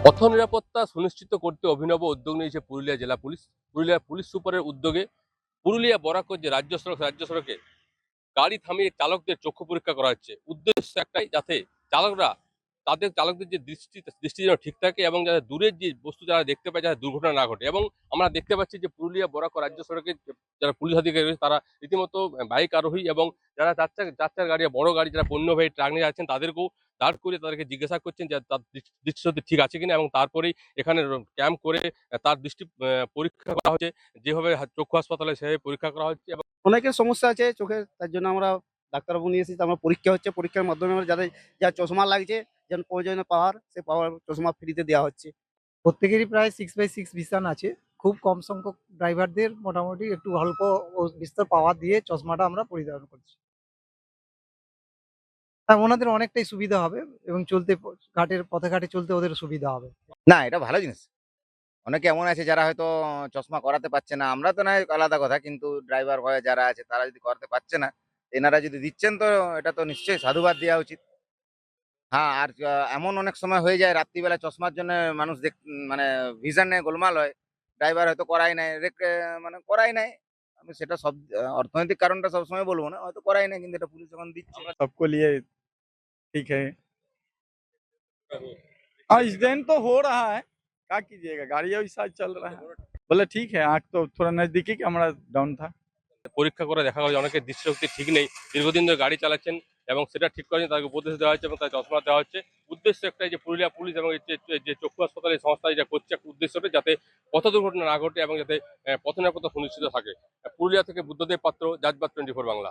পথ নিরাপত্তা সুনিশ্চিত করতে অভিনব উদ্যোগ নিয়েছে পুরুলিয়া জেলা পুলিশ। পুরুলিয়া পুলিশ সুপারের উদ্যোগে পুরুলিয়া বরাকর যে রাজ্য সড়কে গাড়ি থামিয়ে চালকদের চক্ষু পরীক্ষা করা হচ্ছে। উদ্দেশ্য একটাই, যাতে চালকরা চালকদের যে দৃষ্টি যেন ঠিক থাকে এবং যাতে দূরের যে বস্তু যারা দেখতে পায় যাতে দুর্ঘটনা না ঘটে। এবং আমরা দেখতে পাচ্ছি যে পুরুলিয়া বরাকর রাজ্য সড়কে যারা পুলিশ আধিকারিক রয়েছে তারা রীতিমতো বাইক আরোহী এবং যারা চার চাকার গাড়ি বড় গাড়ি যারা পণ্যবাহী ট্রাক নিয়ে যাচ্ছেন তাদেরকেও দাঁড় করিয়ে তাদেরকে জিজ্ঞাসা করছেন যে তার দৃষ্টিশক্তি ঠিক আছে কিনা, এবং তারপরেই এখানে ক্যাম্প করে তার দৃষ্টি পরীক্ষা করা হচ্ছে। যেভাবে চক্ষু হাসপাতালে সেভাবে পরীক্ষা করা হচ্ছে। অনেকের সমস্যা আছে চোখের, তার জন্য আমরা ডাক্তারবাবু নিয়ে এসেছি। আমরা পরীক্ষা হচ্ছে, পরীক্ষার মাধ্যমে আমরা যাদের যা চশমা লাগছে, যেন প্রয়োজনীয় পাওয়ার সে পাওয়ার চশমা ফ্রিতে দেওয়া হচ্ছে। প্রত্যেকেরই প্রায় 6/6 ভিশন আছে। খুব কম সংখ্যক ড্রাইভারদের মোটামুটি একটু অল্প ও বিস্তর পাওয়ার দিয়ে চশমাটা আমরা পরিধান করছি। ওনাদের অনেকটাই সুবিধা হবে এবং চলতে ঘাটের পথে ঘাটে চলতে ওদের সুবিধা হবে। না, এটা ভালো জিনিস। অনেকে এমন আছে যারা হয়তো চশমা করাতে পারছে না। আমরা তো নয় আলাদা কথা, কিন্তু ড্রাইভার ভয়ে যারা আছে তারা যদি করাতে পারছে না, এনারা যদি দিচ্ছেন তো এটা তো নিশ্চয়ই সাধুবাদ দেওয়া উচিত। হ্যাঁ, আর এমন অনেক সময় হয়ে যায় রাত্রিবেলা চশমার জন্য মানুষ মানে ভিশনে গোলমাল হয়। ড্রাইভার হয়তো করাই নাই, মানে করাই নাই। আমি সেটা সব অর্থনৈতিক কারণটা সবসময় বলবো না, হয়তো করাই নাই, কিন্তু এটা পুলিশ যখন দিচ্ছে। सबको लिए ठीक है। हाँ, इस दिन तो हो रहा है, क्या कीजिएगा, गाड़ी अभी साथ चल रहा है। बोले ठीक है, आँख तो थोड़ा नजदीकी कैमरा डाउन था। পরীক্ষা করে দেখা গেল যে অনেকের দৃষ্টিশক্তি ঠিক নেই, দীর্ঘদিন ধরে গাড়ি চালাচ্ছেন এবং সেটা ঠিক করেন, তাকে উপদেশ দেওয়া হচ্ছে এবং তার চশমা দেওয়া হচ্ছে। উদ্দেশ্য একটাই, যে পুরুলিয়া পুলিশ এবং এই যে চক্ষু হাসপাতাল এই সংস্থা যা করছে, একটা উদ্দেশ্যটা যাতে পথ দুর্ঘটনা না ঘটে এবং যাতে পথ নিরাপত্তা সুনিশ্চিত থাকে। পুরুলিয়া থেকে বুদ্ধদেব পাত্র, জাজবাত 24 বাংলা।